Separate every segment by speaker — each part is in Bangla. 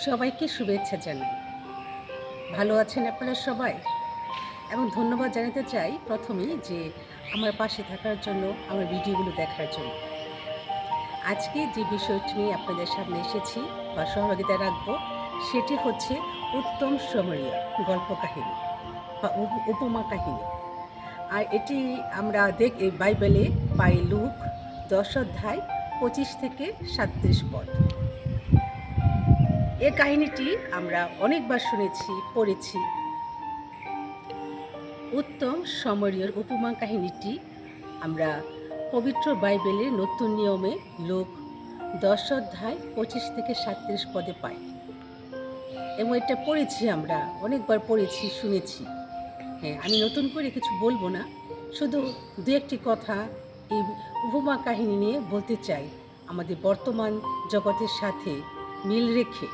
Speaker 1: সবাইকে শুভেচ্ছা জানাই। ভালো আছেন আপনারা সবাই? এবং ধন্যবাদ জানাতে চাই প্রথমেই যে আমার পাশে থাকার জন্য, আমার ভিডিওগুলো দেখার জন্য। আজকে যে বিষয়টি নিয়ে আপনাদের সামনে এসেছি বা সহযোগিতা রাখবো, সেটি হচ্ছে উত্তম সমরীয় গল্প কাহিনী বা উপমা কাহিনী। আর এটি আমরা এই বাইবেলে পাই লুক 10 অধ্যায় 25 থেকে 37 পদ। এ কাহিনীটি আমরা অনেকবার শুনেছি, পড়েছি। উত্তম সমরীয়র উপমা কাহিনীটি আমরা পবিত্র বাইবেলের নতুন নিয়মে লুক 10 অধ্যায় 25 থেকে 37 পদে পাই এবং এটা পড়েছি, আমরা অনেকবার পড়েছি, শুনেছি। হ্যাঁ, আমি নতুন করে কিছু বলবো না, শুধু দু একটি কথা এই উপমা কাহিনী নিয়ে বলতে চাই। আমাদের বর্তমান জগতের সাথে মিল রেখে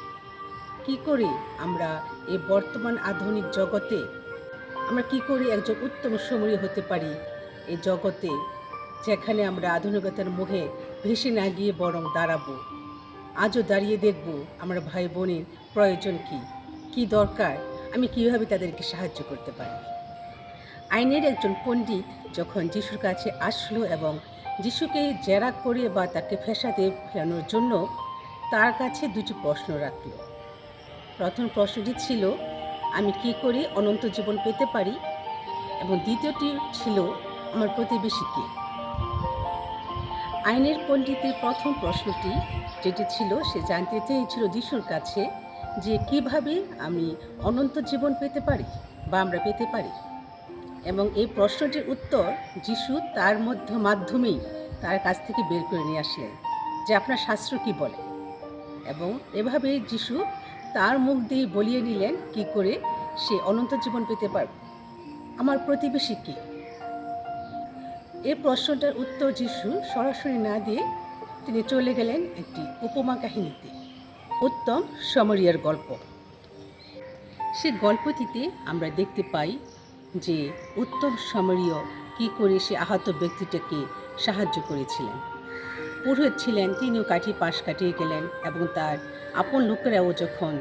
Speaker 1: কি করে আমরা এই বর্তমান আধুনিক জগতে আমরা কি করে একজন উত্তম সমরীয় হতে পারি এই জগতে, যেখানে আমরা আধুনিকতার মোহে ভেসে না গিয়ে বরং দাঁড়াবো, আজও দাঁড়িয়ে দেখব আমরা ভাই বোনের প্রয়োজন কি দরকার, আমি কিভাবে তাদেরকে সাহায্য করতে পারি। আইনের একজন পণ্ডিত যখন যিশুর কাছে আসলো এবং যিশুকে জেরা করে বা তাকে ফেঁসাতে ফেরানোর জন্য তার কাছে দুটি প্রশ্ন রাখল। প্রথম প্রশ্নটি ছিল, আমি কি করে অনন্ত জীবন পেতে পারি, এবং দ্বিতীয়টি ছিল, আমার প্রতিবেশী কে। আইনের পণ্ডিতের প্রথম প্রশ্নটি যেটি ছিল, সে জানতে চেয়েছিল যিশুর কাছে যে কিভাবে আমি অনন্ত জীবন পেতে পারি বা আমরা পেতে পারি, এবং এই প্রশ্নটির উত্তর যিশু তার মাধ্যমেই তার কাছ থেকে বের করে নিয়ে আসলেন যে আপনার শাস্ত্র কি বলে, এবং এভাবে যিশু তার মুখ দিয়ে বলিয়ে নিলেন কি করে সে অনন্ত জীবন পেতে পারবে। আমার প্রতিবেশী কে? এই প্রশ্নটার উত্তর যিশু সরাসরি না দিয়ে তিনি চলে গেলেন একটি উপমা কাহিনীতে, উত্তম সমরীয়ার গল্প। সে গল্পটিতে আমরা দেখতে পাই যে উত্তম সমরীয় কি করে সে আহত ব্যক্তিটাকে সাহায্য করেছিলেন। পুরোহিত ছিলেন, তিনিও পাশ কাটিয়ে গেলেন, এবং তার আপন লোকেরাও যখন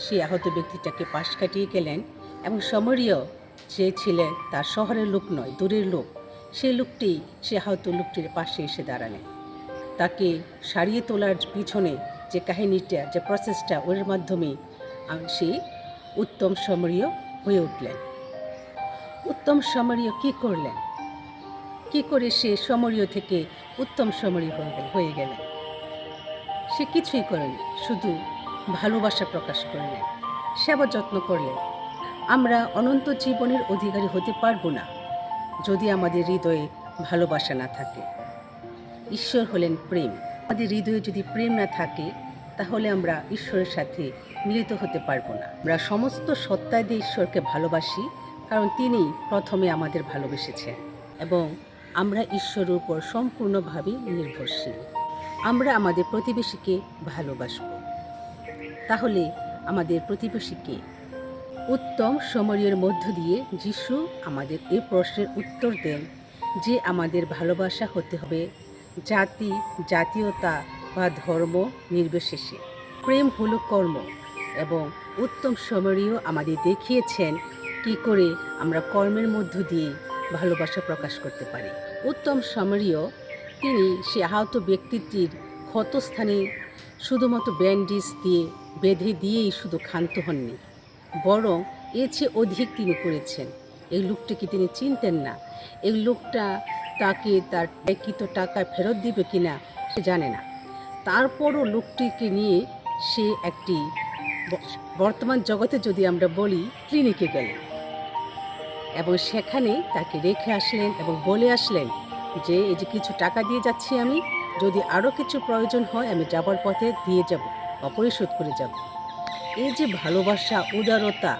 Speaker 1: সে আহত ব্যক্তিটাকে পাশ কাটিয়ে গেলেন, এবং সমরীয় যে ছিলেন তার শহরের লোক নয়, দূরের লোক, সেই লোকটি সে আহত লোকটির পাশে এসে দাঁড়ালেন। তাকে সারিয়ে তোলার পিছনে যে কাহিনীটা, যে প্রসেসটা, ওর মাধ্যমে সে উত্তম সমরীয় হয়ে উঠলেন। উত্তম সমরীয় কী করলেন? কি করে সে সমরীয় থেকে উত্তম সমরীয় হয়ে গেলেন? সে কিছুই করেনি, শুধু ভালোবাসা প্রকাশ করলেন, সেবা যত্ন করলেন। আমরা অনন্ত জীবনের অধিকারী হতে পারবো না যদি আমাদের হৃদয়ে ভালোবাসা না থাকে। ঈশ্বর হলেন প্রেম। আমাদের হৃদয়ে যদি প্রেম না থাকে, তাহলে আমরা ঈশ্বরের সাথে মিলিত হতে পারবো না। আমরা সমস্ত সত্তা দিয়ে ঈশ্বরকে ভালোবাসি, কারণ তিনি প্রথমে আমাদের ভালোবেসেছেন, এবং আমরা ঈশ্বরের উপর সম্পূর্ণভাবে নির্ভরশীল। আমরা আমাদের প্রতিবেশীকে ভালোবাসব। তাহলে আমাদের প্রতিবেশীকে উত্তম সমরীয়ের মধ্য দিয়ে যিশু আমাদের এই প্রশ্নের উত্তর দেন যে আমাদের ভালোবাসা হতে হবে জাতি, জাতীয়তা বা ধর্ম নির্বিশেষে। প্রেম হলো কর্ম, এবং উত্তম সমরীয় আমাদের দেখিয়েছেন কি করে আমরা কর্মের মধ্য দিয়ে ভালোবাসা প্রকাশ করতে পারি। উত্তম সমরীয় তিনি সে আহত ব্যক্তিটির ক্ষতস্থানে শুধুমাত্র ব্যান্ডেজ দিয়ে বেঁধে দিয়েই শুধু ক্ষান্ত হননি, বরং এর চেয়ে অধিক তিনি করেছেন। এই লোকটিকে তিনি চিনতেন না, এই লোকটা তাকে তার ব্যক্তিগত টাকা ফেরত দিবে কিনা সে জানে না। তারপরও লোকটিকে নিয়ে সে একটি বর্তমান জগতে যদি আমরা বলি ক্লিনিকে গেলেন, এবং সেখানে তাকে রেখে আসলেন এবং বলে আসলেন যে এই যে কিছু টাকা দিয়ে যাচ্ছি আমি, যদি আরও কিছু প্রয়োজন হয় আমি যাবার পথে দিয়ে যাব বা পরিশোধ করে যাব। এই যে ভালোবাসা, উদারতা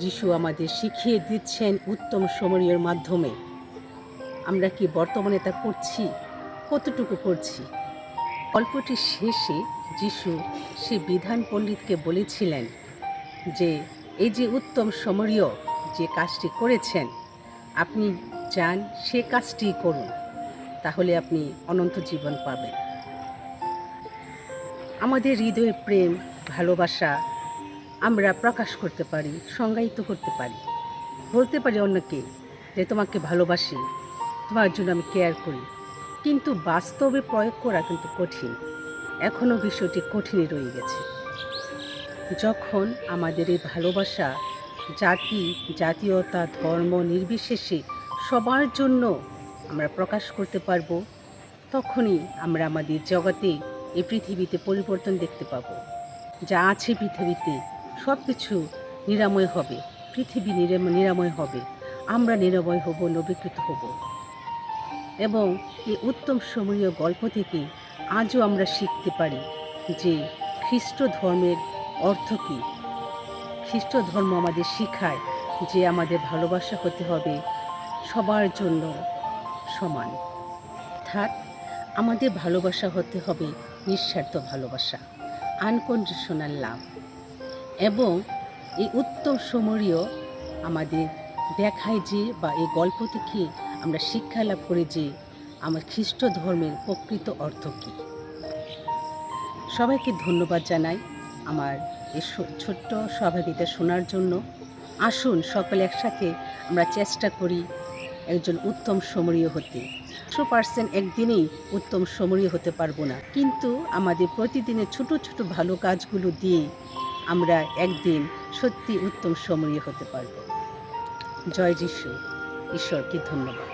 Speaker 1: যিশু আমাদের শিখিয়ে দিচ্ছেন উত্তম সমরীয়ের মাধ্যমে, আমরা কি বর্তমানে তা করছি? কতটুকু করছি? গল্পটির শেষে যিশু সে বিধান পণ্ডিতকে বলেছিলেন যে এই যে উত্তম সমরীয় যে কাজটি করেছেন, আপনি যান সে কাজটি করুন, তাহলে আপনি অনন্ত জীবন পাবেন। আমাদের হৃদয়ের প্রেম, ভালোবাসা আমরা প্রকাশ করতে পারি, সংজ্ঞায়িত করতে পারি, বলতে পারি অন্যকে যে তোমাকে ভালোবাসি, তোমার জন্য আমি কেয়ার করি। কিন্তু বাস্তবে প্রয়োগ করা কিন্তু কঠিন। এখনও বিষয়টি কঠিনই রয়ে গেছে। যখন আমাদের এই ভালোবাসা জাতি, জাতীয়তা, ধর্ম নির্বিশেষে সবার জন্য আমরা প্রকাশ করতে পারবো, তখনই আমরা আমাদের জগতে এই পৃথিবীতে পরিবর্তন দেখতে পাবো। যা আছে পৃথিবীতে সব কিছু নিরাময় হবে, পৃথিবী নিরাময় হবে, আমরা নিরাময় হব, নবীকৃত হব। এবং এই উত্তম সমরীয় গল্প থেকে আজও আমরা শিখতে পারি যে খ্রিস্ট ধর্মের অর্থ কী। খ্রিস্ট ধর্ম আমাদের শেখায় যে আমাদের ভালোবাসা হতে হবে সবার জন্য সমান। অর্থাৎ আমাদের ভালোবাসা হতে হবে নিঃস্বার্থ ভালোবাসা, আনকন্ডিশনাল লাভ। এবং এই উত্তম সমরীয় আমাদের দেখায় যে, বা এই গল্প থেকে আমরা শিক্ষা লাভ করি যে আমার খ্রিস্ট ধর্মের প্রকৃত অর্থ কী। সবাইকে ধন্যবাদ জানাই আমার এই ছোট্ট সহভাগিতা শোনার জন্য। আসুন সকলে একসাথে আমরা চেষ্টা করি একজন উত্তম সমরীয় হতে। 100% একদিনেই উত্তম সমরীয় হতে পারবো না, কিন্তু আমাদের প্রতিদিনের ছোট ছোট ভালো কাজগুলো দিয়ে আমরা একদিন সত্যি উত্তম সমরীয় হতে পারবো। জয় যিশু। ঈশ্বরকে ধন্যবাদ।